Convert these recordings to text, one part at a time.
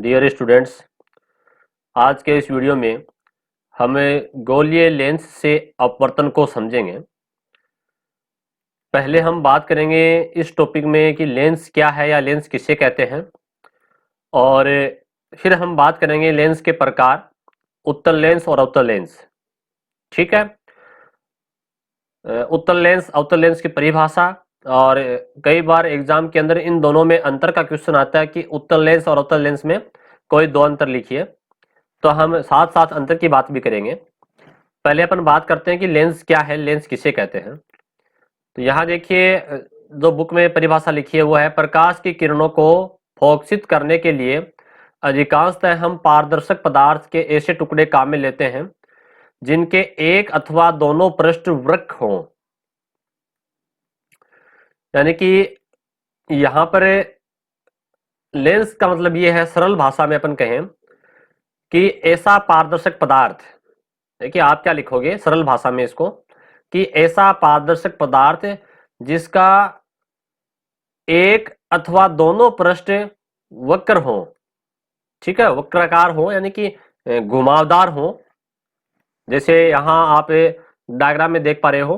Dear students, आज के इस वीडियो में हम गोलीय लेंस से अपवर्तन को समझेंगे। पहले हम बात करेंगे इस टॉपिक में कि लेंस क्या है या लेंस किसे कहते हैं, और फिर हम बात करेंगे लेंस के प्रकार, उत्तल लेंस और अवतल लेंस। ठीक है। उत्तल लेंस अवतल लेंस की परिभाषा, और कई बार एग्जाम के अंदर इन दोनों में अंतर का क्वेश्चन आता है कि उत्तल लेंस और अवतल लेंस में कोई दो अंतर लिखिए। तो हम साथ साथ अंतर की बात भी करेंगे। पहले अपन बात करते हैं कि लेंस क्या है, लेंस किसे कहते हैं। तो यहाँ देखिए, जो बुक में परिभाषा लिखी है वो है, प्रकाश की किरणों को फोकसित करने के लिए अधिकांशतः हम पारदर्शक पदार्थ के ऐसे टुकड़े काम में लेते हैं जिनके एक अथवा दोनों पृष्ठ वृक्क हों। यानी कि यहाँ पर लेंस का मतलब ये है, सरल भाषा में अपन कहें कि ऐसा पारदर्शक पदार्थ, देखिए आप क्या लिखोगे सरल भाषा में इसको, कि ऐसा पारदर्शक पदार्थ जिसका एक अथवा दोनों पृष्ठ वक्र हो। ठीक है, वक्राकार हो यानी कि घुमावदार हो। जैसे यहां आप डायग्राम में देख पा रहे हो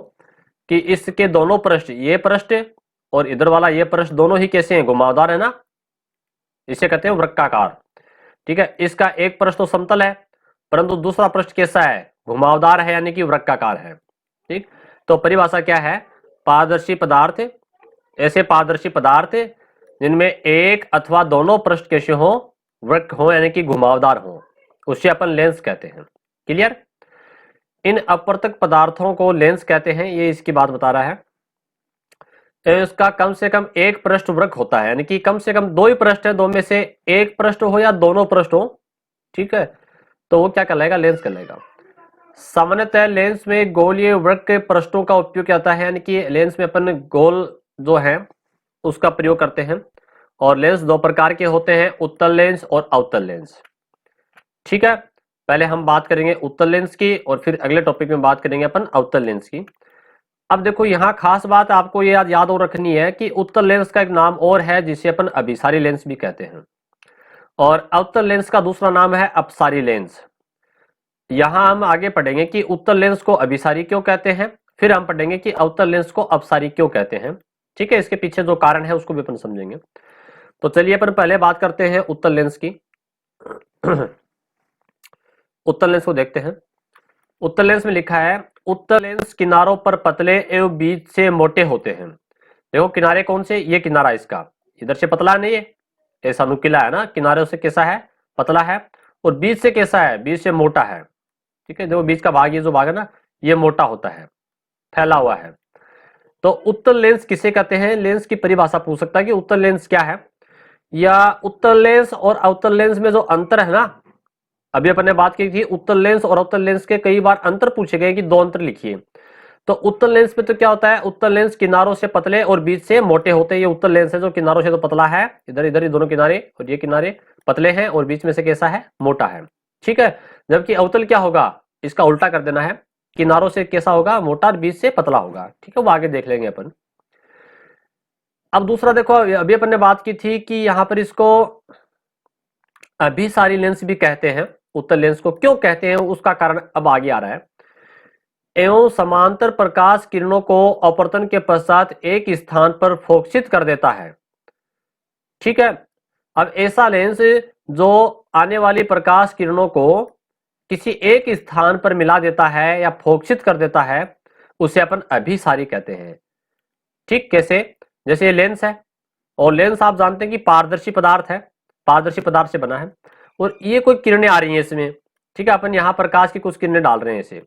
कि इसके दोनों पृष्ठ, ये पृष्ठ और इधर वाला ये पृष्ठ, दोनों ही कैसे हैं, घुमावदार है ना, इसे कहते हैं वृत्ताकार। ठीक है, इसका एक पृष्ठ तो समतल है, परंतु दूसरा पृष्ठ कैसा है, घुमावदार है यानी कि वृत्ताकार है। ठीक, तो परिभाषा क्या है, पारदर्शी पदार्थ, ऐसे पारदर्शी पदार्थ जिनमें एक अथवा दोनों पृष्ठ कैसे हो, वृक्क हो यानी कि घुमावदार हो, उसे अपन लेंस कहते हैं। क्लियर। इन अपवर्तक पदार्थों को लेंस कहते हैं, ये इसकी बात बता रहा है। इसका कम से कम एक पृष्ठ वृक्क होता है, यानी कि कम से कम दो ही पृष्ठ है, दो में से एक पृष्ठ हो या दोनों पृष्ठ हो। ठीक है, तो वो क्या कहलाएगा, लेंस कहलाएगा। सामान्यतः लेंस में गोलीय वृत्त के पृष्ठों का उपयोग किया जाता है, यानी कि लेंस में अपन गोल जो है उसका प्रयोग करते हैं। और लेंस दो प्रकार के होते हैं, उत्तल लेंस और अवतल लेंस। ठीक है, पहले हम बात करेंगे उत्तल लेंस की और फिर अगले टॉपिक में बात करेंगे अपन अवतल लेंस की। अब देखो, यहाँ खास बात आपको ये याद और रखनी है कि उत्तल लेंस का एक नाम और है जिसे अपन अभिसारी लेंस भी कहते हैं, और अवतल लेंस का दूसरा नाम है अपसारी लेंस। यहां हम आगे पढ़ेंगे कि उत्तल लेंस को अभिसारी क्यों कहते हैं, फिर हम पढ़ेंगे कि अवतल लेंस को अपसारी क्यों कहते हैं। ठीक है, इसके पीछे जो कारण है उसको भी अपन समझेंगे। तो चलिए अपन पहले बात करते हैं उत्तल लेंस की। उत्तल लेंस को देखते हैं। उत्तल लेंस में लिखा है, उत्तल लेंस किनारों पर पतले एवं बीच से मोटे होते हैं। देखो किनारे कौन से, ये किनारा इसका इधर से पतला नहीं है, ऐसा नुकीला है ना, किनारे से कैसा है, पतला है, और बीच से कैसा है, बीच से मोटा है। ठीक है, देखो बीच का भाग, ये जो भाग है ना, ये मोटा होता है, फैला हुआ है। तो उत्तल लेंस किसे कहते हैं, लेंस की परिभाषा पूछ सकता है कि उत्तल लेंस क्या है, या उत्तल लेंस और अवतल लेंस में जो अंतर है ना, अभी अपन ने बात की थी उत्तल लेंस और अवतल लेंस के कई बार अंतर पूछे गए कि दो अंतर लिखिए। तो उत्तल लेंस में तो क्या होता है, उत्तल लेंस किनारों से पतले और बीच से मोटे होते हैं। ये उत्तल लेंस है जो किनारों से तो पतला है, इधर इधर दोनों किनारे, और ये किनारे पतले हैं और बीच में से कैसा है, मोटा है। ठीक है, जबकि अवतल क्या होगा, इसका उल्टा कर देना है, किनारों से कैसा होगा, मोटा, और बीच से पतला होगा। ठीक है, वो आगे देख लेंगे अपन। अब दूसरा देखो, अभी अपन ने बात की थी कि यहाँ पर इसको अभिसारी लेंस भी कहते हैं। उत्तल लेंस को क्यों कहते हैं उसका कारण अब आगे आ रहा है। एवं समांतर प्रकाश किरणों को अपवर्तन के पश्चात एक स्थान पर फोकसित कर देता है। ठीक है, अब ऐसा लेंस जो आने वाली प्रकाश किरणों को किसी एक स्थान पर मिला देता है या फोकसित कर देता है, उसे अपन अभिसारी कहते हैं। ठीक, कैसे, जैसे ये लेंस है, और लेंस आप जानते हैं कि पारदर्शी पदार्थ है, पारदर्शी पदार्थ से बना है, और ये कोई किरणें आ रही हैं इसमें। ठीक है, अपन यहाँ प्रकाश की कुछ किरणें डाल रहे हैं इसे,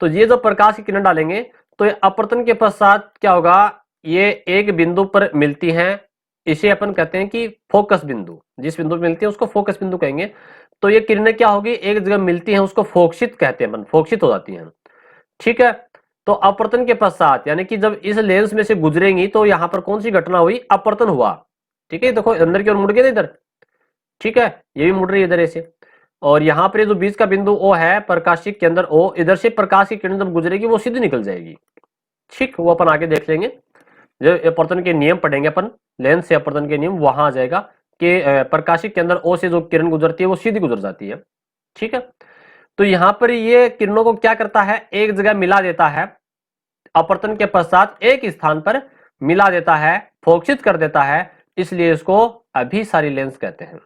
तो ये जो प्रकाश की किरण डालेंगे तो ये अपवर्तन के पश्चात क्या होगा, ये एक बिंदु पर मिलती हैं, इसे अपन कहते हैं कि फोकस बिंदु। जिस बिंदु पर मिलती है उसको फोकस बिंदु कहेंगे। तो ये किरणें क्या होगी, एक जगह मिलती हैं, उसको फोकसित कहते हैं अपन, फोकसित हो जाती हैं। ठीक है, तो अपवर्तन के पश्चात यानी कि जब इस लेंस में से गुजरेंगी तो यहां पर कौन सी घटना हुई, अपवर्तन हुआ। ठीक है, देखो अंदर की ओर मुड़ गए इधर। ठीक है, ये भी मुड़ रही है इधर ऐसे, और यहाँ पर जो बीच का बिंदु ओ है प्रकाशिक के अंदर ओ, इधर से प्रकाश की किरण जब गुजरेगी वो सीधी निकल जाएगी। ठीक, वो अपन आगे देख लेंगे, जो अपवर्तन के नियम पढ़ेंगे अपन, लेंस से अपवर्तन के नियम वहां आ जाएगा कि प्रकाशिक के अंदर ओ से जो किरण गुजरती है वो सीधी गुजर जाती है। ठीक है, तो यहां पर ये किरणों को क्या करता है, एक जगह मिला देता है, अपवर्तन के पश्चात एक स्थान पर मिला देता है, फोकसित कर देता है, इसलिए इसको अभिसारी लेंस कहते हैं।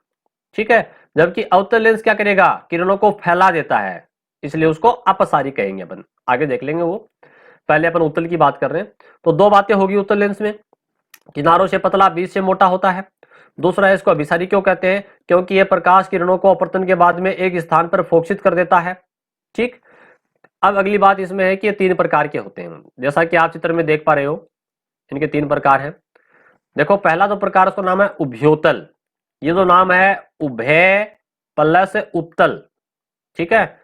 ठीक है, जबकि अवतल लेंस क्या करेगा, किरणों को फैला देता है, इसलिए उसको अपसारी कहेंगे। अपन आगे देख लेंगे वो, पहले अपन उत्तल की बात कर रहे हैं। तो दो बातें होगी उत्तल लेंस में, किनारों से पतला, बीच से मोटा होता है। दूसरा, इसको अभिसारी क्यों कहते हैं, क्योंकि यह प्रकाश किरणों को अपवर्तन के बाद में एक स्थान पर फोकसित कर देता है। ठीक, अब अगली बात इसमें है कि ये तीन प्रकार के होते हैं, जैसा कि आप चित्र में देख पा रहे हो, इनके तीन प्रकार हैं। देखो, पहला जो प्रकार उसका नाम है उभयोतल, ये जो नाम है उभय प्लस उत्तल। ठीक है,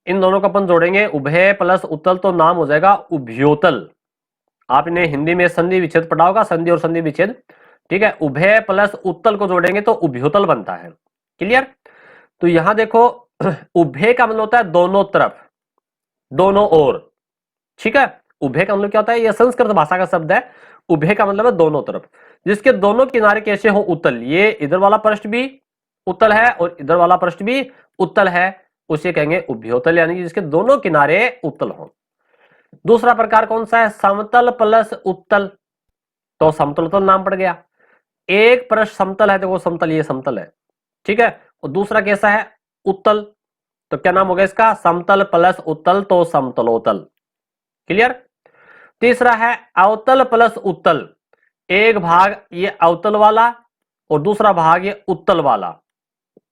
इन दोनों को अपन जोड़ेंगे, उभय प्लस उत्तल, तो नाम हो जाएगा उभयोतल। आपने हिंदी में संधि विच्छेद पढ़ा होगा, संधि और संधि विच्छेद। ठीक है, उभय प्लस उत्तल को जोड़ेंगे तो उभयोतल बनता है। क्लियर, तो यहां देखो उभय का मतलब होता है दोनों तरफ, दोनों ओर। ठीक है, उभय का मतलब क्या होता है, यह संस्कृत भाषा का शब्द है। उभय का मतलब है दोनों तरफ, जिसके दोनों किनारे कैसे हो उत्तल, ये इधर वाला पृष्ठ भी उत्तल है और इधर वाला पृष्ठ भी उत्तल है, उसे कहेंगे उभयोतल, यानी कि जिसके दोनों किनारे उत्तल हो। दूसरा प्रकार कौन सा है, समतल प्लस उत्तल, तो समतल उत्तल नाम पड़ गया। एक पृष्ठ समतल है, देखो समतल, ये समतल है। ठीक है, और दूसरा कैसा है, उत्तल, तो क्या नाम होगा इसका, समतल प्लस उत्तल, तो समतलोतल। क्लियर। तीसरा है अवतल प्लस उत्तल, एक भाग ये अवतल वाला और दूसरा भाग ये उत्तल वाला।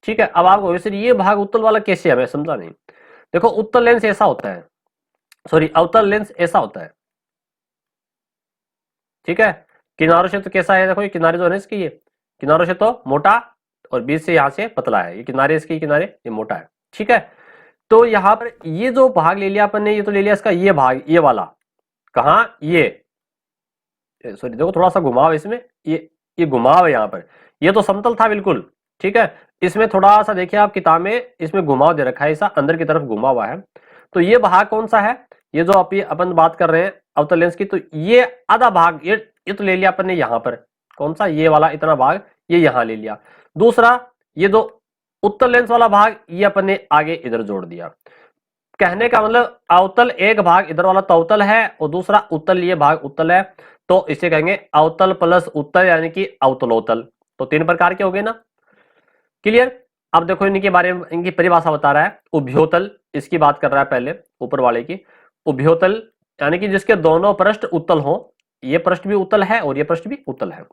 ठीक है, अब आपको वैसे ये भाग उत्तल वाला कैसे है, मैं समझा नहीं। देखो, उत्तल लेंस ऐसा होता है, सॉरी अवतल लेंस ऐसा होता है। ठीक है, किनारों से तो कैसा है, देखो ये किनारे जो है ना इसके, ये किनारों से तो मोटा और बीच से यहां से पतला है, ये किनारे इसके किनारे ये मोटा है। ठीक है, तो यहां पर ये जो भाग ले लिया अपन ने, ये तो ले लिया इसका ये भाग, ये वाला कहा, ये सॉरी देखो थोड़ा सा घुमाव इसमें, ये घुमाव है यहाँ पर, ये तो समतल था बिल्कुल। ठीक है, इसमें थोड़ा सा देखिए आप किताब में, इसमें घुमाव दे रखा है, ऐसा अंदर की तरफ घुमा हुआ है। तो ये भाग कौन सा है, ये जो अपन बात कर रहे हैं अवतल लेंस की, तो ये आधा भाग ये तो ले लिया अपन ने यहाँ पर, कौन सा, ये वाला इतना भाग ये यहाँ ले लिया। दूसरा, ये जो उत्तल लेंस वाला भाग ये अपन ने आगे इधर जोड़ दिया। कहने का मतलब अवतल एक भाग इधर वाला तो अवतल है और दूसरा उत्तल ये भाग उत्तल है, तो इसे कहेंगे अवतल प्लस उत्तल, यानी कि अवतलोतल। तो तीन प्रकार के हो गए ना। क्लियर। अब देखो इनके बारे में, इनकी परिभाषा बता रहा है। उभयोतल, इसकी बात कर रहा है पहले, ऊपर वाले की। उभयोतल यानी कि जिसके दोनों पृष्ठ उत्तल हो, ये पृष्ठ भी उत्तल है और ये पृष्ठ भी उत्तल है।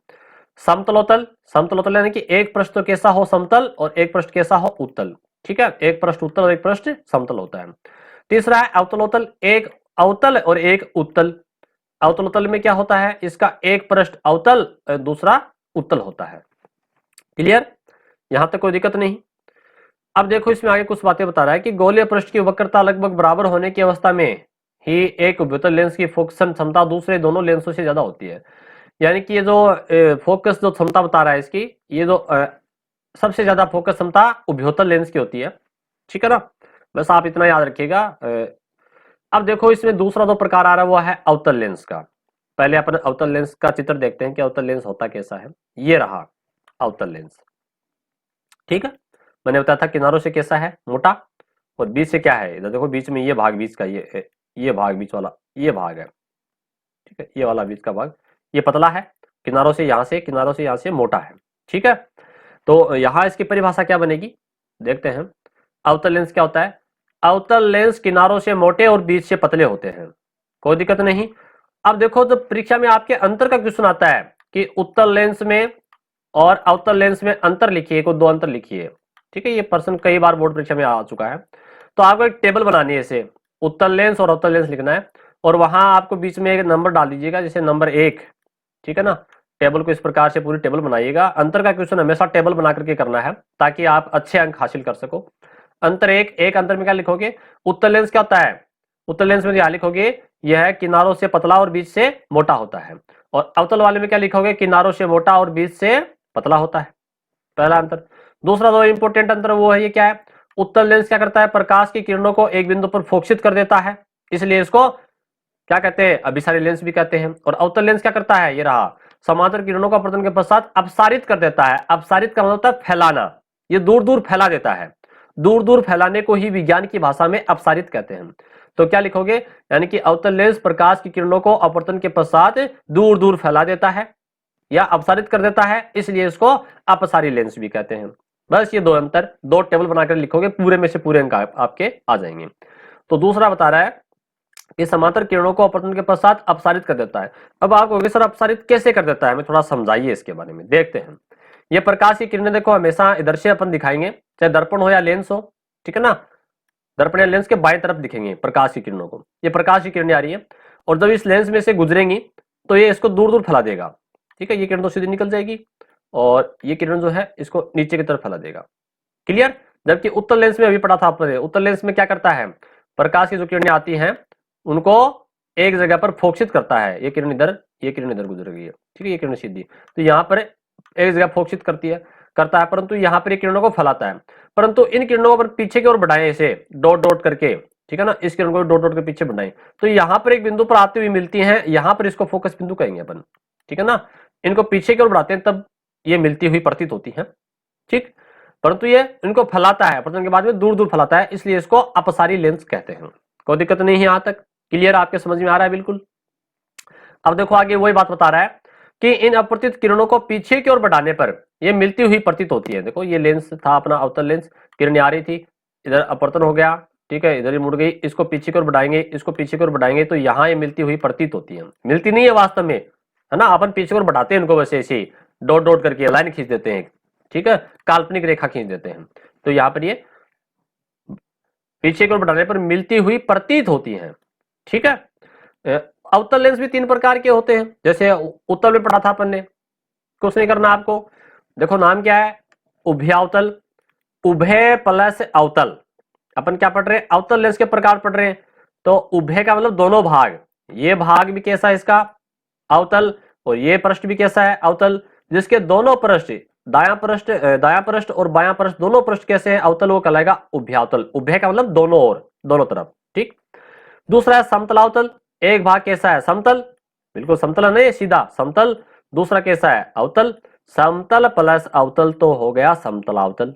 समतलोतल, समतलोतल यानी कि एक पृष्ठ तो कैसा हो, समतल, और एक पृष्ठ कैसा हो, उत्तल। ठीक है, एक पृष्ठ उत्तल और एक पृष्ठ समतल होता है। तीसरा है अवतलोतल, एक अवतल और एक उत्तल। अवतलोतल में क्या होता है, इसका एक पृष्ठ अवतल दूसरा उत्तल होता है। क्लियर, यहां तक कोई दिक्कत नहीं। अब देखो इसमें आगे कुछ बातें बता रहा है कि गोलीय पृष्ठ की वक्रता लगभग बराबर होने की अवस्था में ही एक उभयतल लेंस की फोकसन क्षमता दूसरे दोनों लेंसों से ज्यादा होती है। यानी कि ये जो फोकस जो क्षमता बता रहा है इसकी, ये जो सबसे ज्यादा फोकस क्षमता उभयोतल लेंस की होती है। ठीक है ना, बस आप इतना याद रखिएगा। अब देखो इसमें दूसरा जो प्रकार आ रहा है वो है अवतल लेंस का। पहले अपन अवतल लेंस का चित्र देखते हैं कि अवतल लेंस होता कैसा है। ये रहा अवतल लेंस। ठीक है, मैंने बताया था किनारों से कैसा है, मोटा, और बीच से क्या है, इधर देखो बीच में ये भाग बीच का, ये भाग बीच वाला ये भाग है। ठीक है, ये वाला बीच का भाग ये पतला है, किनारों से यहाँ से मोटा है। ठीक है, तो यहां इसकी परिभाषा क्या बनेगी देखते हैं। अवतल लेंस क्या होता है, अवतल लेंस किनारों से मोटे और बीच से पतले होते हैं, कोई दिक्कत नहीं। अब देखो जब परीक्षा में आपके अंतर का क्वेश्चन आता है कि उत्तल लेंस में और अवतल लेंस में अंतर लिखिए, को दो अंतर लिखिए। ठीक है, ये प्रश्न कई बार बोर्ड परीक्षा में आ चुका है। तो आपको एक टेबल बनानी है, इसे उत्तल लेंस और अवतल लेंस लिखना है, और वहां आपको बीच में एक नंबर डाल दीजिएगा, जैसे नंबर 1। ठीक है ना, टेबल को इस प्रकार से पूरी टेबल बनाइएगा। अंतर का क्वेश्चन हमेशा टेबल बना करके करना है ताकि आप अच्छे अंक हासिल कर सको। अंतर एक अंतर में क्या लिखोगे, उत्तल लेंस क्या होता है, उत्तल लेंस में क्या लिखोगे, यह किनारों से पतला और बीच से मोटा होता है। और अवतल वाले में क्या लिखोगे, किनारों से मोटा और बीच से पतला होता है। पहला अंतर। दूसरा जो इंपॉर्टेंट अंतर वो है, ये क्या है, उत्तल लेंस क्या करता है, प्रकाश की किरणों को एक बिंदु पर फोकसित कर देता है, इसलिए इसको क्या कहते हैं, अभिसारी लेंस भी कहते हैं। और अवतल लेंस क्या करता है, ये रहा, समांतर किरणों को अपवर्तन के पश्चात अपसारित कर देता है। अपसारित का मतलब होता है फैलाना, ये दूर दूर फैला देता है। दूर दूर फैलाने को ही विज्ञान की भाषा में अपसारित कहते हैं। तो क्या लिखोगे, यानी कि अवतल लेंस प्रकाश की किरणों को अपवर्तन के पश्चात दूर दूर फैला देता है या अपसारित कर देता है, इसलिए इसको अपसारी लेंस भी कहते हैं। बस ये दो अंतर, दो टेबल बनाकर लिखोगे, पूरे में से पूरे अंक आपके आ जाएंगे। तो दूसरा बता रहा है कि समांतर किरणों को अपवर्तन के पश्चात अपसारित कर देता है। अब आप कहोगे सर अपसारित कैसे कर देता है, हमें थोड़ा समझाइए इसके बारे में, देखते हैं। ये प्रकाश की किरणें देखो हमेशा इधर से अपन दिखाएंगे, चाहे दर्पण हो या लेंस हो, ठीक है ना, दर्पण या लेंस के बाएं तरफ दिखेंगे प्रकाश की किरणों को। ये प्रकाश की किरणें आ रही है और जब इस लेंस में से गुजरेंगी तो ये इसको दूर दूर फैला देगा, ठीक है। ये किरण तो सीधी निकल जाएगी और ये किरण जो है इसको नीचे की तरफ फैला देगा, क्लियर। जबकि उत्तल लेंस में अभी पढ़ा था आपने, उत्तल लेंस में क्या करता है, प्रकाश की जो किरणें आती हैं उनको एक जगह पर फोकसित करता है। ये किरण इधर, ये किरण इधर गुजर गई है, ठीक है, ये किरण सीधी, तो यहाँ पर एक जगह फोकसित करता है, परंतु यहाँ पर किरणों को फैलाता है। परंतु इन किरणों को पीछे की ओर बढ़ाएं, इसे डॉट डॉट करके, ठीक है ना, इस किरण को डॉट डॉट के पीछे बढ़ाएं, तो यहाँ पर एक बिंदु पर आती हुई मिलती है, यहाँ पर इसको फोकस बिंदु कहेंगे अपन, ठीक है ना। इनको पीछे की ओर बढ़ाते हैं तब ये मिलती हुई प्रतीत होती है, ठीक। परंतु ये इनको फैलाता है, अपवर्तन के बाद में दूर दूर फैलाता है, इसलिए इसको अपसारी लेंस कहते हैं। कोई दिक्कत नहीं है यहाँ तक, क्लियर, आपके समझ में आ रहा है बिल्कुल। अब देखो आगे वही बात बता रहा है कि इन अपवर्तित किरणों को पीछे की ओर बढ़ाने पर ये मिलती हुई प्रतीत होती है। देखो ये लेंस था अपना अवतल लेंस, किरण आ रही थी, इधर अपवर्तन हो गया, ठीक है, इधर ही मुड़ गई, इसको पीछे की ओर बढ़ाएंगे, इसको पीछे की ओर बढ़ाएंगे, तो यहाँ ये मिलती हुई प्रतीत होती है। मिलती नहीं है वास्तव में, है ना, अपन पीछे की ओर बढ़ाते हैं इनको, वैसे ऐसे डॉट डॉट करके लाइन खींच देते हैं, ठीक है, काल्पनिक रेखा खींच देते हैं, तो यहाँ पर ये पीछे की ओर बढ़ाने पर मिलती हुई प्रतीत होती है, ठीक है। अवतल लेंस भी तीन प्रकार के होते हैं, जैसे उत्तल में पढ़ा था अपन ने, कुछ नहीं करना आपको। देखो नाम क्या है, उभयावतल, उभय प्लस अवतल। अपन क्या पढ़ रहे हैं, अवतल लेंस के प्रकार पढ़ रहे हैं। तो उभय का मतलब दोनों भाग, ये भाग भी कैसा है इसका अवतल, और ये पृष्ठ भी कैसा है अवतल, जिसके दोनों पृष्ठ, दायां पृष्ठ और बायां पृष्ठ दोनों पृष्ठ कैसे हैं अवतल, वो कहलाएगा उभयावतल। उभय का मतलब दोनों ओर, दोनों तरफ, ठीक। दूसरा है समतलावतल, एक भाग कैसा है समतल, बिल्कुल समतल नहीं, सीधा समतल। दूसरा कैसा है अवतल, समतल प्लस अवतल तो हो गया समतलावतल।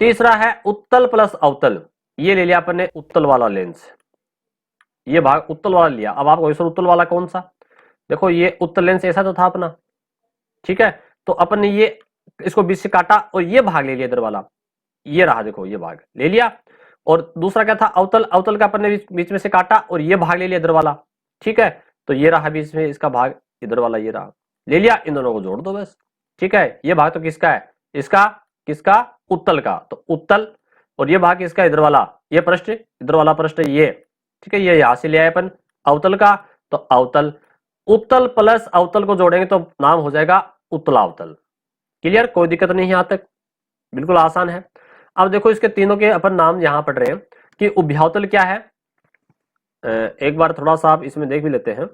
तीसरा है उत्तल प्लस अवतल, ये ले लिया अपन ने उत्तल वाला लेंस, ये भाग उत्तल वाला लिया। अब आपको सर उत्तल वाला कौन सा, देखो ये उत्तल लेंस ऐसा तो था अपना, ठीक है, तो अपन ने ये इसको बीच से काटा और ये भाग ले लिया इधर वाला, ये रहा, देखो ये भाग ले लिया। और दूसरा क्या था अवतल, अवतल का अपन ने बीच में से काटा और ये भाग ले लिया इधर वाला, ठीक है, तो ये रहा बीच में इसका भाग, इधर वाला ये रहा, ले लिया, इन दोनों को जोड़ दो बस, ठीक है। ये भाग तो किसका है, इसका, किसका, उत्तल का, तो उत्तल, और ये भाग किसका, इधर वाला, ये पृष्ठ, इधर वाला पृष्ठ ये, ठीक है, ये यहां से ले आए अपन अवतल का, तो अवतल। उत्तल प्लस अवतल को जोड़ेंगे तो नाम हो जाएगा उत्तलावतल, क्लियर, कोई दिक्कत नहीं है यहां तक, बिल्कुल आसान है। अब देखो इसके तीनों के अपन नाम यहां पढ़ रहे हैं कि उभयावतल क्या है, एक बार थोड़ा सा आप इसमें देख भी लेते हैं।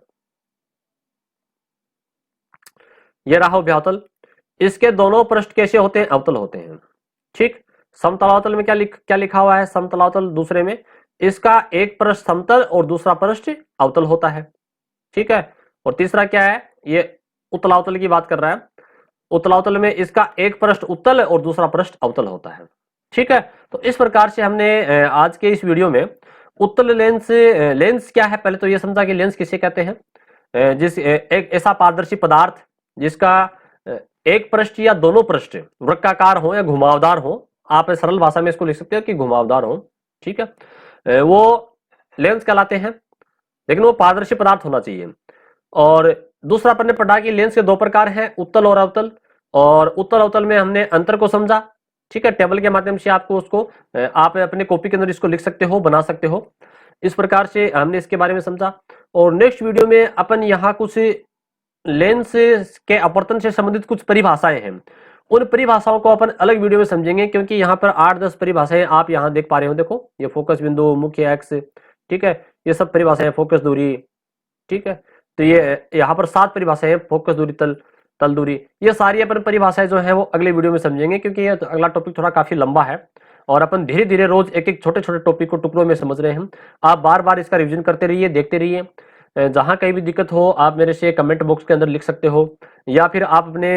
ये रहा उभयावतल, इसके दोनों पृष्ठ कैसे होते हैं अवतल होते हैं, ठीक। समतलावतल में क्या लिखा हुआ है, समतलावतल दूसरे में इसका एक पृष्ठ समतल और दूसरा पृष्ठ अवतल होता है, ठीक है। और तीसरा क्या है, ये उत्तलावतल की बात कर रहा है, उत्तलावतल में इसका एक पृष्ठ उत्तल और दूसरा पृष्ठ अवतल होता है, ठीक है। तो इस प्रकार से हमने आज के इस वीडियो में उत्तल लेंस क्या है, पहले तो ये समझा कि लेंस किसे कहते हैं, जिस एक ऐसा पारदर्शी पदार्थ जिसका एक पृष्ठ या दोनों पृष्ठ वृत्ताकार हो या घुमावदार हो, आप सरल भाषा में इसको लिख सकते हो कि घुमावदार हो, ठीक है, वो लेंस कहलाते हैं, लेकिन वो पारदर्शी पदार्थ होना चाहिए। और दूसरा अपन ने पढ़ा कि लेंस के दो प्रकार हैं, उत्तल और अवतल, और उत्तल अवतल में हमने अंतर को समझा, ठीक है, टेबल के माध्यम से आपको उसको आप अपने कॉपी के अंदर इसको लिख सकते हो, बना सकते हो, इस प्रकार से हमने इसके बारे में समझा। और नेक्स्ट वीडियो में अपन यहाँ कुछ लेंस के अपवर्तन से संबंधित कुछ परिभाषाएं हैं, उन परिभाषाओं को अपन अलग वीडियो में समझेंगे, क्योंकि यहाँ पर 8-10 परिभाषाएं आप यहाँ देख पा रहे हो, देखो ये फोकस बिंदु, मुख्य एक्स, ठीक है, ये सब परिभाषाएं, फोकस दूरी, ठीक है, तो ये यहाँ पर 7 परिभाषाएं, फोकस दूरी, तल दूरी, ये सारी अपन परिभाषाएं जो है वो अगले वीडियो में समझेंगे, क्योंकि ये अगला टॉपिक थोड़ा काफी लंबा है और अपन धीरे धीरे रोज एक एक छोटे छोटे टॉपिक को टुकड़ों में समझ रहे हैं। आप बार बार इसका रिवीजन करते रहिए, देखते रहिए, जहां कहीं भी दिक्कत हो आप मेरे से कमेंट बॉक्स के अंदर लिख सकते हो, या फिर आप अपने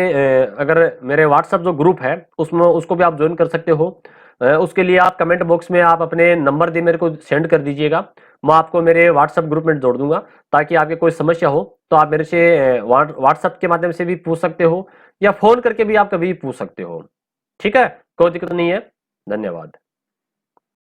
अगर मेरे व्हाट्सएप जो ग्रुप है उसमें उसको भी आप ज्वाइन कर सकते हो। उसके लिए आप कमेंट बॉक्स में आप अपने नंबर दे मेरे को सेंड कर दीजिएगा, मैं आपको मेरे व्हाट्सएप ग्रुप में जोड़ दूंगा, ताकि आपके कोई समस्या हो तो आप मेरे से व्हाट्सएप के माध्यम से भी पूछ सकते हो, या फोन करके भी आप कभी भी पूछ सकते हो। ठीक है, कोई दिक्कत नहीं है। धन्यवाद।